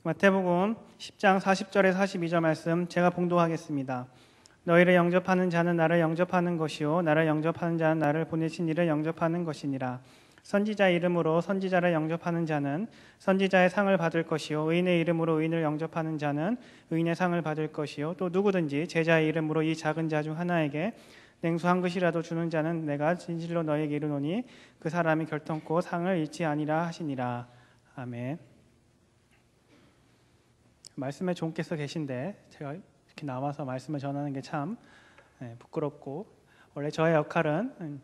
마태복음 10장 40절에 42절 말씀 제가 봉독하겠습니다. 너희를 영접하는 자는 나를 영접하는 것이요 나를 영접하는 자는 나를 보내신 이를 영접하는 것이니라. 선지자의 이름으로 선지자를 영접하는 자는 선지자의 상을 받을 것이요 의인의 이름으로 의인을 영접하는 자는 의인의 상을 받을 것이요 또 누구든지 제자의 이름으로 이 작은 자 중 하나에게 냉수 한 그릇이라도 주는 자는 내가 진실로 너에게 이르노니 그 사람이 결탄코 상을 잃지 아니라 하시니라. 아멘. 말씀에 종께서 계신데 제가 이렇게 나와서 말씀을 전하는 게 참 부끄럽고, 원래 저의 역할은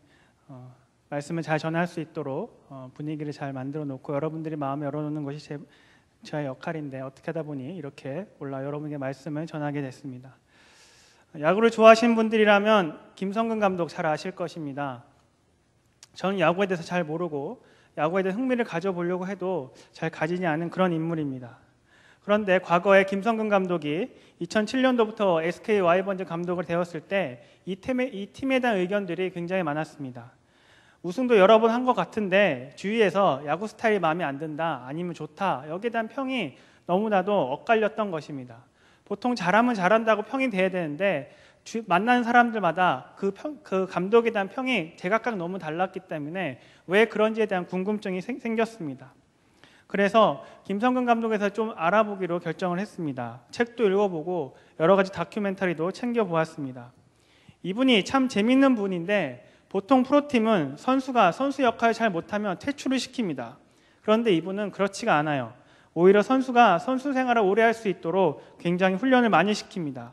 말씀을 잘 전할 수 있도록 분위기를 잘 만들어 놓고 여러분들이 마음 열어놓는 것이 저의 역할인데 어떻게 하다 보니 이렇게 여러분에게 말씀을 전하게 됐습니다. 야구를 좋아하시는 분들이라면 김성근 감독 잘 아실 것입니다. 저는 야구에 대해서 잘 모르고 야구에 대해 흥미를 가져보려고 해도 잘 가지지 않은 그런 인물입니다. 그런데 과거에 김성근 감독이 2007년도부터 SK 와이번즈 감독을 되었을 때 이 팀에 대한 의견들이 굉장히 많았습니다. 우승도 여러 번 한 것 같은데 주위에서 야구 스타일이 마음에 안 든다, 아니면 좋다, 여기에 대한 평이 너무나도 엇갈렸던 것입니다. 보통 잘하면 잘한다고 평이 돼야 되는데 만나는 사람들마다 그 감독에 대한 평이 제각각 너무 달랐기 때문에 왜 그런지에 대한 궁금증이 생겼습니다. 그래서 김성근 감독에서 좀 알아보기로 결정을 했습니다. 책도 읽어보고 여러 가지 다큐멘터리도 챙겨보았습니다. 이분이 참 재밌는 분인데 보통 프로팀은 선수가 선수 역할을 잘 못하면 퇴출을 시킵니다. 그런데 이분은 그렇지가 않아요. 오히려 선수가 선수 생활을 오래 할 수 있도록 굉장히 훈련을 많이 시킵니다.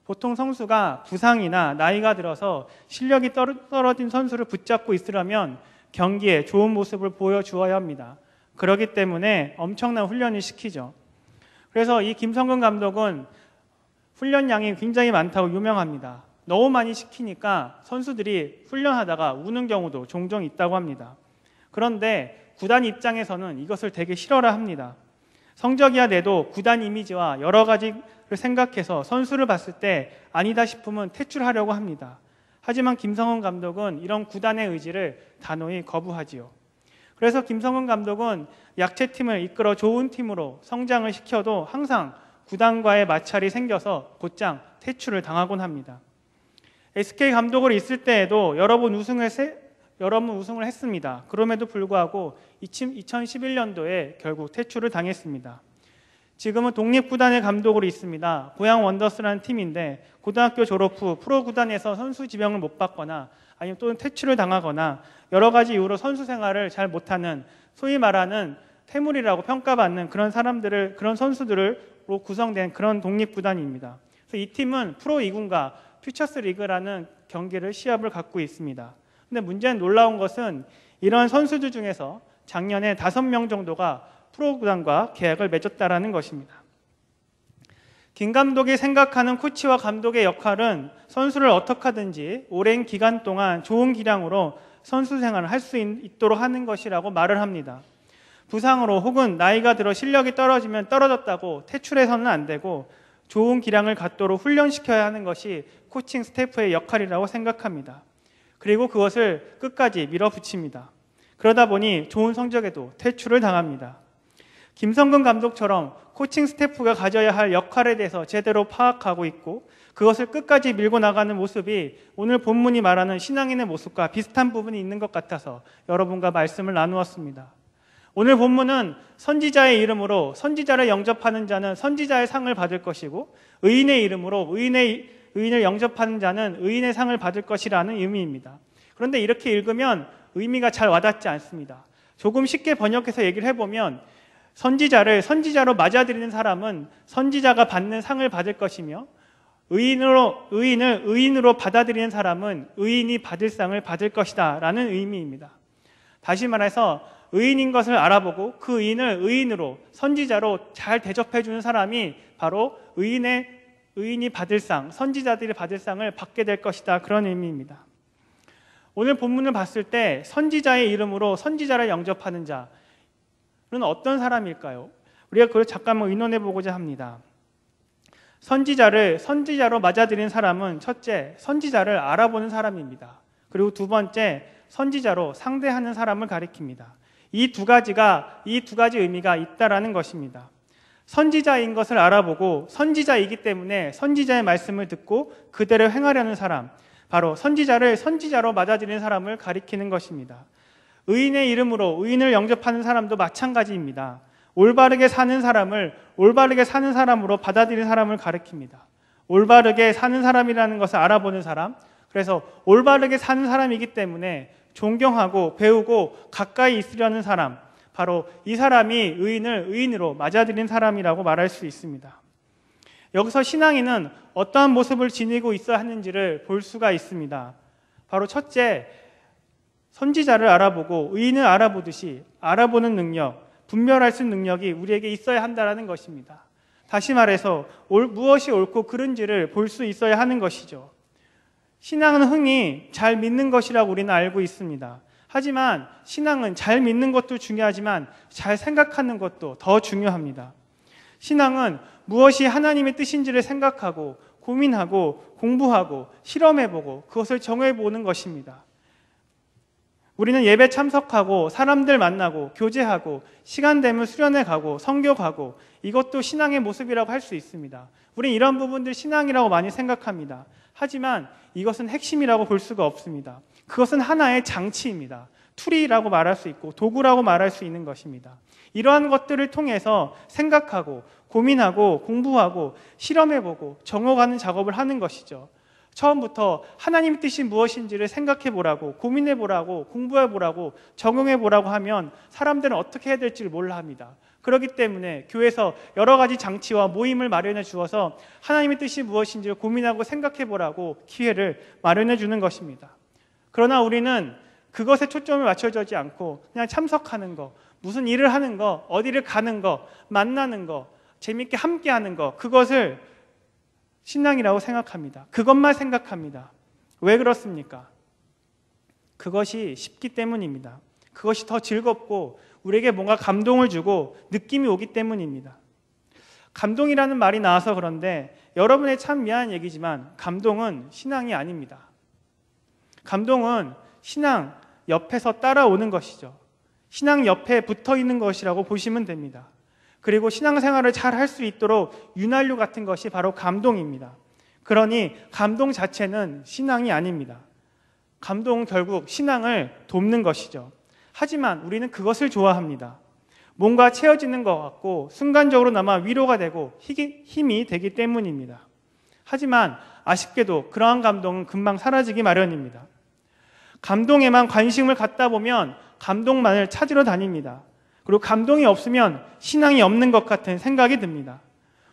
보통 선수가 부상이나 나이가 들어서 실력이 떨어진 선수를 붙잡고 있으려면 경기에 좋은 모습을 보여주어야 합니다. 그렇기 때문에 엄청난 훈련을 시키죠. 그래서 이 김성근 감독은 훈련량이 굉장히 많다고 유명합니다. 너무 많이 시키니까 선수들이 훈련하다가 우는 경우도 종종 있다고 합니다. 그런데 구단 입장에서는 이것을 되게 싫어라 합니다. 성적이야 내도 구단 이미지와 여러 가지를 생각해서 선수를 봤을 때 아니다 싶으면 퇴출하려고 합니다. 하지만 김성근 감독은 이런 구단의 의지를 단호히 거부하지요. 그래서 김성근 감독은 약체팀을 이끌어 좋은 팀으로 성장을 시켜도 항상 구단과의 마찰이 생겨서 곧장 퇴출을 당하곤 합니다. SK 감독으로 있을 때에도 여러 번 우승을 했습니다. 그럼에도 불구하고 2011년도에 결국 퇴출을 당했습니다. 지금은 독립구단의 감독으로 있습니다. 고양 원더스라는 팀인데 고등학교 졸업 후 프로구단에서 선수 지명을 못 받거나 아니면 또는 퇴출을 당하거나 여러 가지 이유로 선수 생활을 잘 못하는, 소위 말하는 퇴물이라고 평가받는 그런 선수들로 구성된 그런 독립구단입니다. 그래서 이 팀은 프로 2군과 퓨처스 리그라는 시합을 갖고 있습니다. 근데 문제는 놀라운 것은 이런 선수들 중에서 작년에 5명 정도가 프로구단과 계약을 맺었다라는 것입니다. 김 감독이 생각하는 코치와 감독의 역할은 선수를 어떻게 하든지 오랜 기간 동안 좋은 기량으로 선수 생활을 할 수 있도록 하는 것이라고 말을 합니다. 부상으로 혹은 나이가 들어 실력이 떨어지면 떨어졌다고 퇴출해서는 안 되고 좋은 기량을 갖도록 훈련시켜야 하는 것이 코칭 스태프의 역할이라고 생각합니다. 그리고 그것을 끝까지 밀어붙입니다. 그러다 보니 좋은 성적에도 퇴출을 당합니다. 김성근 감독처럼 코칭 스태프가 가져야 할 역할에 대해서 제대로 파악하고 있고 그것을 끝까지 밀고 나가는 모습이 오늘 본문이 말하는 신앙인의 모습과 비슷한 부분이 있는 것 같아서 여러분과 말씀을 나누었습니다. 오늘 본문은 선지자의 이름으로 선지자를 영접하는 자는 선지자의 상을 받을 것이고 의인의 이름으로 의인을 영접하는 자는 의인의 상을 받을 것이라는 의미입니다. 그런데 이렇게 읽으면 의미가 잘 와닿지 않습니다. 조금 쉽게 번역해서 얘기를 해보면 선지자를 선지자로 맞아들이는 사람은 선지자가 받는 상을 받을 것이며 의인을 의인으로 받아들이는 사람은 의인이 받을 상을 받을 것이다 라는 의미입니다. 다시 말해서 의인인 것을 알아보고 그 의인을 의인으로 선지자로 잘 대접해주는 사람이 바로 의인이 받을 상, 선지자들이 받을 상을 받게 될 것이다, 그런 의미입니다. 오늘 본문을 봤을 때 선지자의 이름으로 선지자를 영접하는 자는 어떤 사람일까요? 우리가 그걸 잠깐만 의논해 보고자 합니다. 선지자를 선지자로 맞아들이는 사람은 첫째, 선지자를 알아보는 사람입니다. 그리고 두 번째, 선지자로 상대하는 사람을 가리킵니다. 이 두 가지 의미가 있다라는 것입니다. 선지자인 것을 알아보고 선지자이기 때문에 선지자의 말씀을 듣고 그대로 행하려는 사람, 바로 선지자를 선지자로 맞아들이는 사람을 가리키는 것입니다. 의인의 이름으로 의인을 영접하는 사람도 마찬가지입니다. 올바르게 사는 사람을 올바르게 사는 사람으로 받아들이는 사람을 가리킵니다. 올바르게 사는 사람이라는 것을 알아보는 사람, 그래서 올바르게 사는 사람이기 때문에 존경하고 배우고 가까이 있으려는 사람, 바로 이 사람이 의인을 의인으로 맞아들이는 사람이라고 말할 수 있습니다. 여기서 신앙인은 어떠한 모습을 지니고 있어야 하는지를 볼 수가 있습니다. 바로 첫째, 선지자를 알아보고 의인을 알아보듯이 알아보는 능력, 분별할 수 있는 능력이 우리에게 있어야 한다는 것입니다. 다시 말해서 무엇이 옳고 그른지를 볼 수 있어야 하는 것이죠. 신앙은 흔히 잘 믿는 것이라고 우리는 알고 있습니다. 하지만 신앙은 잘 믿는 것도 중요하지만 잘 생각하는 것도 더 중요합니다. 신앙은 무엇이 하나님의 뜻인지를 생각하고 고민하고 공부하고 실험해보고 그것을 정해보는 것입니다. 우리는 예배 참석하고 사람들 만나고 교제하고 시간 되면 수련회 가고 선교 가고 이것도 신앙의 모습이라고 할 수 있습니다. 우리는 이런 부분들 신앙이라고 많이 생각합니다. 하지만 이것은 핵심이라고 볼 수가 없습니다. 그것은 하나의 장치입니다. 툴이라고 말할 수 있고 도구라고 말할 수 있는 것입니다. 이러한 것들을 통해서 생각하고 고민하고 공부하고 실험해보고 정어가는 작업을 하는 것이죠. 처음부터 하나님의 뜻이 무엇인지를 생각해보라고 고민해보라고 공부해보라고 적용해보라고 하면 사람들은 어떻게 해야 될지를 몰라 합니다. 그렇기 때문에 교회에서 여러 가지 장치와 모임을 마련해 주어서 하나님의 뜻이 무엇인지를 고민하고 생각해보라고 기회를 마련해 주는 것입니다. 그러나 우리는 그것에 초점을 맞춰주지 않고 그냥 참석하는 거, 무슨 일을 하는 거, 어디를 가는 거, 만나는 거, 재밌게 함께하는 거, 그것을 신앙이라고 생각합니다. 그것만 생각합니다. 왜 그렇습니까? 그것이 쉽기 때문입니다. 그것이 더 즐겁고 우리에게 뭔가 감동을 주고 느낌이 오기 때문입니다. 감동이라는 말이 나와서 그런데 여러분의 참 미안한 얘기지만 감동은 신앙이 아닙니다. 감동은 신앙 옆에서 따라오는 것이죠. 신앙 옆에 붙어 있는 것이라고 보시면 됩니다. 그리고 신앙생활을 잘 할 수 있도록 윤활유 같은 것이 바로 감동입니다. 그러니 감동 자체는 신앙이 아닙니다. 감동은 결국 신앙을 돕는 것이죠. 하지만 우리는 그것을 좋아합니다. 뭔가 채워지는 것 같고 순간적으로나마 위로가 되고 힘이 되기 때문입니다. 하지만 아쉽게도 그러한 감동은 금방 사라지기 마련입니다. 감동에만 관심을 갖다 보면 감동만을 찾으러 다닙니다. 그리고 감동이 없으면 신앙이 없는 것 같은 생각이 듭니다.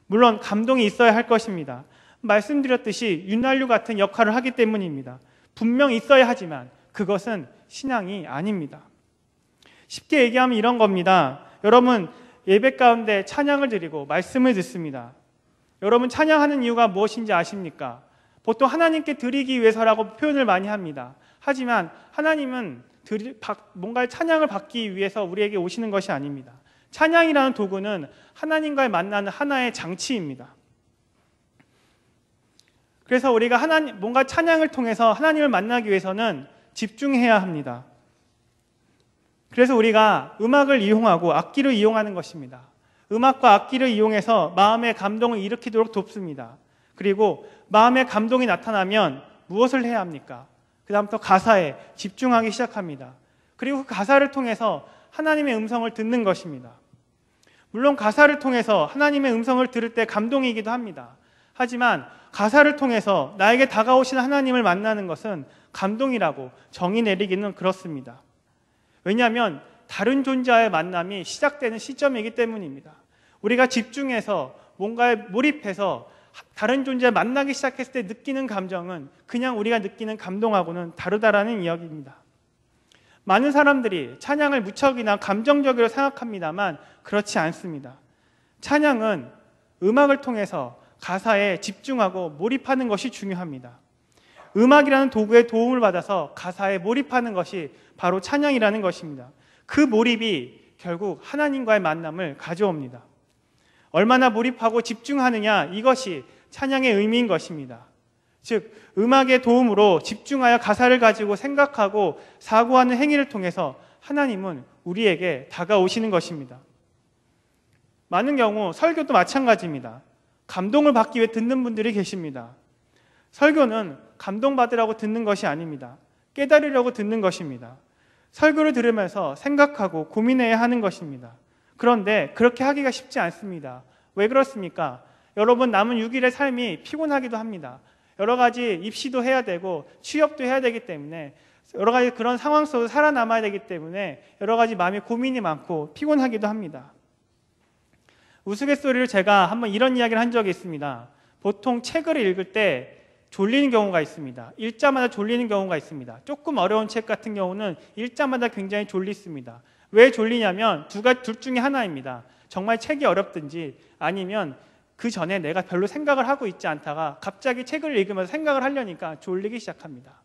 물론 감동이 있어야 할 것입니다. 말씀드렸듯이 윤활유 같은 역할을 하기 때문입니다. 분명 있어야 하지만 그것은 신앙이 아닙니다. 쉽게 얘기하면 이런 겁니다. 여러분 예배 가운데 찬양을 드리고 말씀을 듣습니다. 여러분 찬양하는 이유가 무엇인지 아십니까? 보통 하나님께 드리기 위해서라고 표현을 많이 합니다. 하지만 하나님은 뭔가 찬양을 받기 위해서 우리에게 오시는 것이 아닙니다. 찬양이라는 도구는 하나님과의 만나는 하나의 장치입니다. 그래서 우리가 뭔가 찬양을 통해서 하나님을 만나기 위해서는 집중해야 합니다. 그래서 우리가 음악을 이용하고 악기를 이용하는 것입니다. 음악과 악기를 이용해서 마음의 감동을 일으키도록 돕습니다. 그리고 마음의 감동이 나타나면 무엇을 해야 합니까? 그 다음부터 가사에 집중하기 시작합니다. 그리고 그 가사를 통해서 하나님의 음성을 듣는 것입니다. 물론 가사를 통해서 하나님의 음성을 들을 때 감동이기도 합니다. 하지만 가사를 통해서 나에게 다가오신 하나님을 만나는 것은 감동이라고 정의 내리기는 그렇습니다. 왜냐하면 다른 존재와의 만남이 시작되는 시점이기 때문입니다. 우리가 집중해서 뭔가에 몰입해서 다른 존재를 만나기 시작했을 때 느끼는 감정은 그냥 우리가 느끼는 감동하고는 다르다라는 이야기입니다. 많은 사람들이 찬양을 무척이나 감정적으로 생각합니다만 그렇지 않습니다. 찬양은 음악을 통해서 가사에 집중하고 몰입하는 것이 중요합니다. 음악이라는 도구의 도움을 받아서 가사에 몰입하는 것이 바로 찬양이라는 것입니다. 그 몰입이 결국 하나님과의 만남을 가져옵니다. 얼마나 몰입하고 집중하느냐, 이것이 찬양의 의미인 것입니다. 즉 음악의 도움으로 집중하여 가사를 가지고 생각하고 사고하는 행위를 통해서 하나님은 우리에게 다가오시는 것입니다. 많은 경우 설교도 마찬가지입니다. 감동을 받기 위해 듣는 분들이 계십니다. 설교는 감동받으라고 듣는 것이 아닙니다. 깨달으려고 듣는 것입니다. 설교를 들으면서 생각하고 고민해야 하는 것입니다. 그런데 그렇게 하기가 쉽지 않습니다. 왜 그렇습니까? 여러분, 남은 6일의 삶이 피곤하기도 합니다. 여러 가지 입시도 해야 되고 취업도 해야 되기 때문에 여러 가지 그런 상황 속에서 살아남아야 되기 때문에 여러 가지 마음에 고민이 많고 피곤하기도 합니다. 우스갯소리를 제가 한번 이런 이야기를 한 적이 있습니다. 보통 책을 읽을 때 졸리는 경우가 있습니다. 읽자마자 졸리는 경우가 있습니다. 조금 어려운 책 같은 경우는 읽자마자 굉장히 졸리습니다. 왜 졸리냐면 둘 중에 하나입니다. 정말 책이 어렵든지 아니면 그 전에 내가 별로 생각을 하고 있지 않다가 갑자기 책을 읽으면서 생각을 하려니까 졸리기 시작합니다.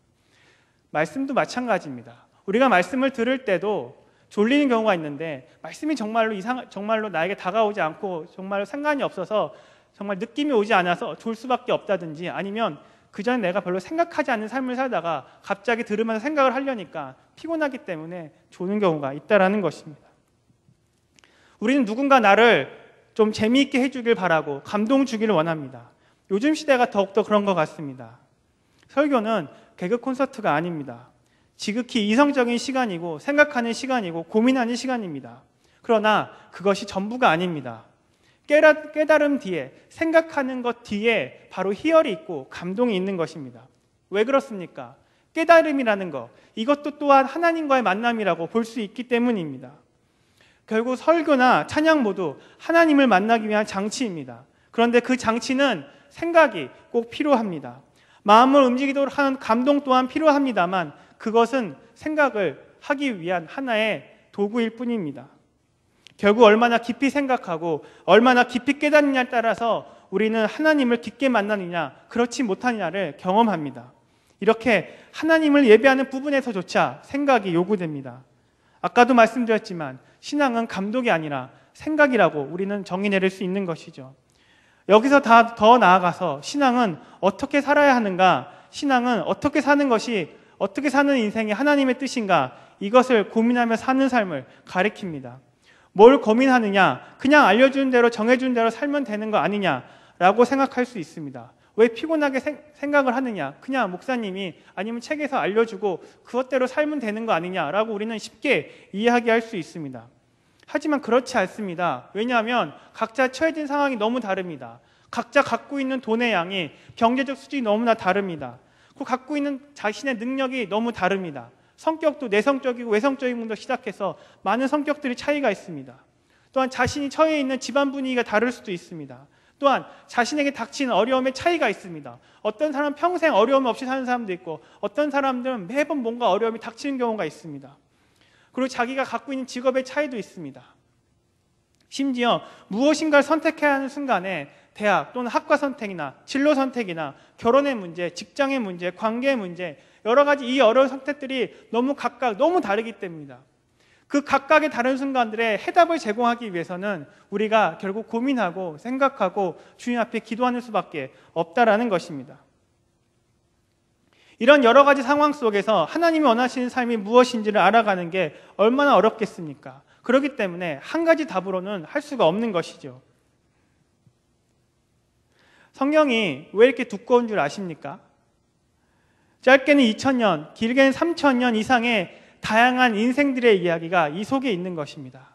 말씀도 마찬가지입니다. 우리가 말씀을 들을 때도 졸리는 경우가 있는데 말씀이 정말로 나에게 다가오지 않고 정말로 상관이 없어서 정말 느낌이 오지 않아서 졸 수밖에 없다든지 아니면 그 전에 내가 별로 생각하지 않는 삶을 살다가 갑자기 들으면서 생각을 하려니까 피곤하기 때문에 조는 경우가 있다는 것입니다. 우리는 누군가 나를 좀 재미있게 해주길 바라고 감동 주기를 원합니다. 요즘 시대가 더욱더 그런 것 같습니다. 설교는 개그 콘서트가 아닙니다. 지극히 이성적인 시간이고 생각하는 시간이고 고민하는 시간입니다. 그러나 그것이 전부가 아닙니다. 깨달음 뒤에, 생각하는 것 뒤에 바로 희열이 있고 감동이 있는 것입니다. 왜 그렇습니까? 깨달음이라는 것, 이것도 또한 하나님과의 만남이라고 볼 수 있기 때문입니다. 결국 설교나 찬양 모두 하나님을 만나기 위한 장치입니다. 그런데 그 장치는 생각이 꼭 필요합니다. 마음을 움직이도록 하는 감동 또한 필요합니다만 그것은 생각을 하기 위한 하나의 도구일 뿐입니다. 결국 얼마나 깊이 생각하고 얼마나 깊이 깨닫느냐에 따라서 우리는 하나님을 깊게 만나느냐 그렇지 못하느냐를 경험합니다. 이렇게 하나님을 예배하는 부분에서조차 생각이 요구됩니다. 아까도 말씀드렸지만 신앙은 감독이 아니라 생각이라고 우리는 정의 내릴 수 있는 것이죠. 여기서 더 나아가서 신앙은 어떻게 살아야 하는가, 신앙은 어떻게 사는 것이, 어떻게 사는 인생이 하나님의 뜻인가, 이것을 고민하며 사는 삶을 가리킵니다. 뭘 고민하느냐, 그냥 알려주는 대로 정해주는 대로 살면 되는 거 아니냐라고 생각할 수 있습니다. 왜 피곤하게 생각을 하느냐, 그냥 목사님이 아니면 책에서 알려주고 그것대로 살면 되는 거 아니냐라고 우리는 쉽게 이해하게 할 수 있습니다. 하지만 그렇지 않습니다. 왜냐하면 각자 처해진 상황이 너무 다릅니다. 각자 갖고 있는 돈의 양이, 경제적 수준이 너무나 다릅니다. 그 갖고 있는 자신의 능력이 너무 다릅니다. 성격도 내성적이고 외성적인 분도 시작해서 많은 성격들이 차이가 있습니다. 또한 자신이 처해 있는 집안 분위기가 다를 수도 있습니다. 또한 자신에게 닥치는 어려움의 차이가 있습니다. 어떤 사람은 평생 어려움 없이 사는 사람도 있고 어떤 사람들은 매번 뭔가 어려움이 닥치는 경우가 있습니다. 그리고 자기가 갖고 있는 직업의 차이도 있습니다. 심지어 무엇인가를 선택해야 하는 순간에 대학 또는 학과 선택이나 진로 선택이나 결혼의 문제, 직장의 문제, 관계의 문제, 여러 가지 이 어려운 선택들이 너무 각각 너무 다르기 때문입니다. 그 각각의 다른 순간들에 해답을 제공하기 위해서는 우리가 결국 고민하고 생각하고 주님 앞에 기도하는 수밖에 없다라는 것입니다. 이런 여러 가지 상황 속에서 하나님이 원하시는 삶이 무엇인지를 알아가는 게 얼마나 어렵겠습니까? 그렇기 때문에 한 가지 답으로는 할 수가 없는 것이죠. 성경이 왜 이렇게 두꺼운 줄 아십니까? 짧게는 2000년, 길게는 3000년 이상의 다양한 인생들의 이야기가 이 속에 있는 것입니다.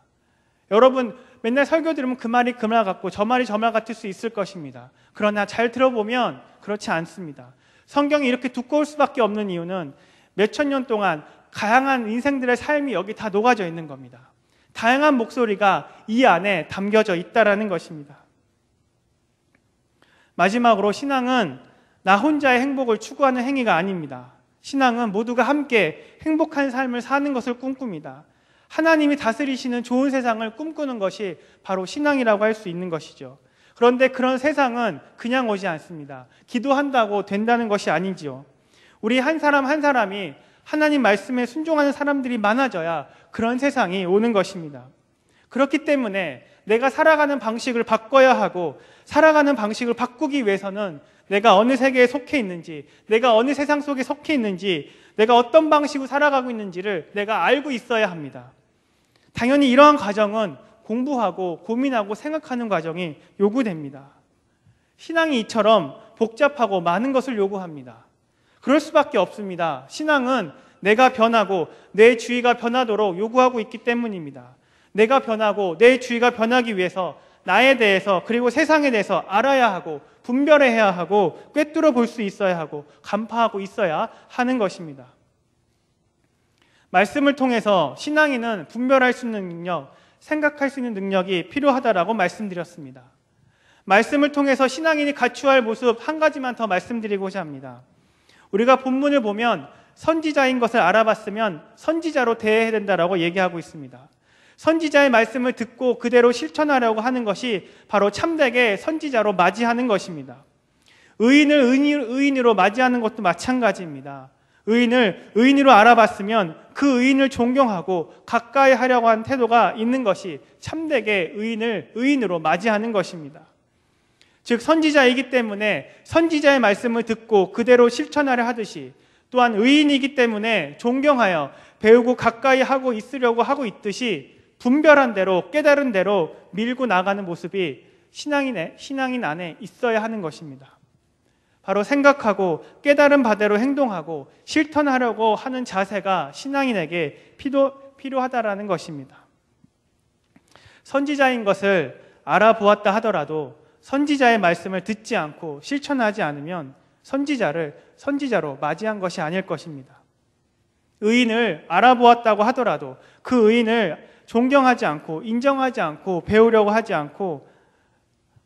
여러분 맨날 설교 들으면 그 말이 그 말 같고 저 말이 저 말 같을 수 있을 것입니다. 그러나 잘 들어보면 그렇지 않습니다. 성경이 이렇게 두꺼울 수밖에 없는 이유는 몇천 년 동안 다양한 인생들의 삶이 여기 다 녹아져 있는 겁니다. 다양한 목소리가 이 안에 담겨져 있다는 것입니다. 마지막으로 신앙은 나 혼자의 행복을 추구하는 행위가 아닙니다. 신앙은 모두가 함께 행복한 삶을 사는 것을 꿈꿉니다. 하나님이 다스리시는 좋은 세상을 꿈꾸는 것이 바로 신앙이라고 할 수 있는 것이죠. 그런데 그런 세상은 그냥 오지 않습니다. 기도한다고 된다는 것이 아니지요. 우리 한 사람 한 사람이 하나님 말씀에 순종하는 사람들이 많아져야 그런 세상이 오는 것입니다. 그렇기 때문에 내가 살아가는 방식을 바꿔야 하고 살아가는 방식을 바꾸기 위해서는 내가 어느 세계에 속해 있는지, 내가 어느 세상 속에 속해 있는지, 내가 어떤 방식으로 살아가고 있는지를 내가 알고 있어야 합니다. 당연히 이러한 과정은 공부하고 고민하고 생각하는 과정이 요구됩니다. 신앙이 이처럼 복잡하고 많은 것을 요구합니다. 그럴 수밖에 없습니다. 신앙은 내가 변하고 내 주위가 변하도록 요구하고 있기 때문입니다. 내가 변하고 내 주위가 변하기 위해서 나에 대해서 그리고 세상에 대해서 알아야 하고 분별해야 하고 꿰뚫어 볼 수 있어야 하고 간파하고 있어야 하는 것입니다. 말씀을 통해서 신앙인은 분별할 수 있는 능력, 생각할 수 있는 능력이 필요하다라고 말씀드렸습니다. 말씀을 통해서 신앙인이 갖추어야 할 모습 한 가지만 더 말씀드리고자 합니다. 우리가 본문을 보면 선지자인 것을 알아봤으면 선지자로 대해야 된다라고 얘기하고 있습니다. 선지자의 말씀을 듣고 그대로 실천하려고 하는 것이 바로 참되게 선지자로 맞이하는 것입니다. 의인을 의인으로 맞이하는 것도 마찬가지입니다. 의인을 의인으로 알아봤으면 그 의인을 존경하고 가까이 하려고 하는 태도가 있는 것이 참되게 의인을 의인으로 맞이하는 것입니다. 즉 선지자이기 때문에 선지자의 말씀을 듣고 그대로 실천하려 하듯이 또한 의인이기 때문에 존경하여 배우고 가까이 하고 있으려고 하고 있듯이 분별한 대로 깨달은 대로 밀고 나가는 모습이 신앙인 안에 있어야 하는 것입니다. 바로 생각하고 깨달은 바대로 행동하고 실천하려고 하는 자세가 신앙인에게 필요하다라는 것입니다. 선지자인 것을 알아보았다 하더라도 선지자의 말씀을 듣지 않고 실천하지 않으면 선지자를 선지자로 맞이한 것이 아닐 것입니다. 의인을 알아보았다고 하더라도 그 의인을 존경하지 않고 인정하지 않고 배우려고 하지 않고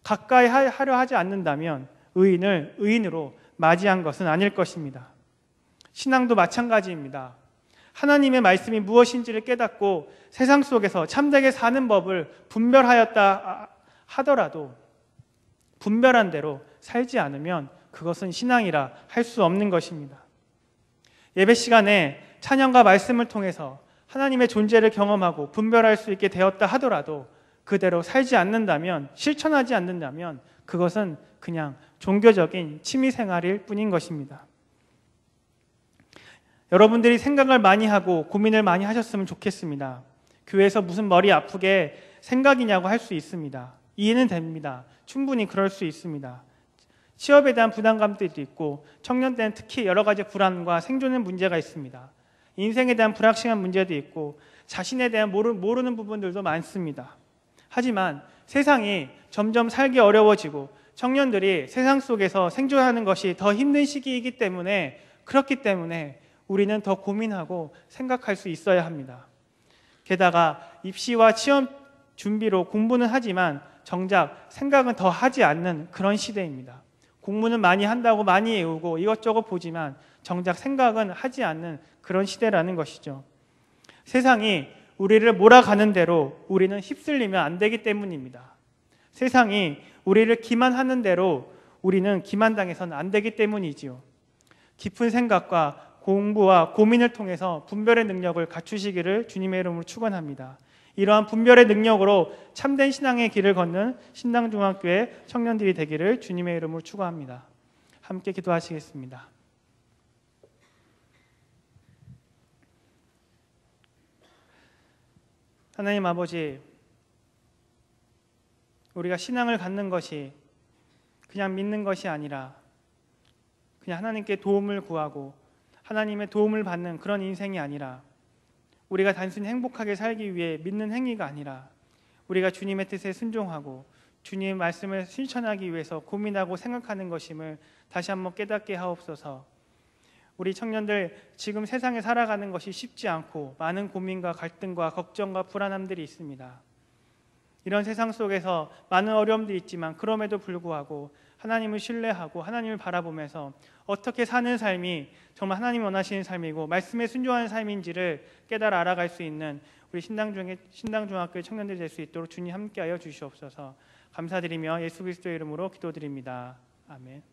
가까이 하려 하지 않는다면 의인을 의인으로 맞이한 것은 아닐 것입니다. 신앙도 마찬가지입니다. 하나님의 말씀이 무엇인지를 깨닫고 세상 속에서 참되게 사는 법을 분별하였다 하더라도 분별한 대로 살지 않으면 그것은 신앙이라 할 수 없는 것입니다. 예배 시간에 찬양과 말씀을 통해서 하나님의 존재를 경험하고 분별할 수 있게 되었다 하더라도 그대로 살지 않는다면, 실천하지 않는다면 그것은 그냥 종교적인 취미생활일 뿐인 것입니다. 여러분들이 생각을 많이 하고 고민을 많이 하셨으면 좋겠습니다. 교회에서 무슨 머리 아프게 생각이냐고 할 수 있습니다. 이해는 됩니다. 충분히 그럴 수 있습니다. 취업에 대한 부담감들도 있고 청년 때는 특히 여러 가지 불안과 생존의 문제가 있습니다. 인생에 대한 불확실한 문제도 있고 자신에 대한 모르는 부분들도 많습니다. 하지만 세상이 점점 살기 어려워지고 청년들이 세상 속에서 생존하는 것이 더 힘든 시기이기 때문에 그렇기 때문에 우리는 더 고민하고 생각할 수 있어야 합니다. 게다가 입시와 시험 준비로 공부는 하지만 정작 생각은 더 하지 않는 그런 시대입니다. 공부는 많이 한다고 많이 외우고 이것저것 보지만 정작 생각은 하지 않는 그런 시대라는 것이죠. 세상이 우리를 몰아가는 대로 우리는 휩쓸리면 안 되기 때문입니다. 세상이 우리를 기만하는 대로 우리는 기만당해서는 안 되기 때문이지요. 깊은 생각과 공부와 고민을 통해서 분별의 능력을 갖추시기를 주님의 이름으로 축원합니다. 이러한 분별의 능력으로 참된 신앙의 길을 걷는 신당중학교의 청년들이 되기를 주님의 이름으로 축원합니다. 함께 기도하시겠습니다. 하나님 아버지, 우리가 신앙을 갖는 것이 그냥 믿는 것이 아니라 그냥 하나님께 도움을 구하고 하나님의 도움을 받는 그런 인생이 아니라 우리가 단순히 행복하게 살기 위해 믿는 행위가 아니라 우리가 주님의 뜻에 순종하고 주님의 말씀을 실천하기 위해서 고민하고 생각하는 것임을 다시 한번 깨닫게 하옵소서. 우리 청년들 지금 세상에 살아가는 것이 쉽지 않고 많은 고민과 갈등과 걱정과 불안함들이 있습니다. 이런 세상 속에서 많은 어려움들이 있지만 그럼에도 불구하고 하나님을 신뢰하고 하나님을 바라보면서 어떻게 사는 삶이 정말 하나님이 원하시는 삶이고 말씀에 순종하는 삶인지를 깨달아 알아갈 수 있는 우리 신당중학교의 청년들이 될 수 있도록 주님 함께하여 주시옵소서. 감사드리며 예수 그리스도의 이름으로 기도드립니다. 아멘.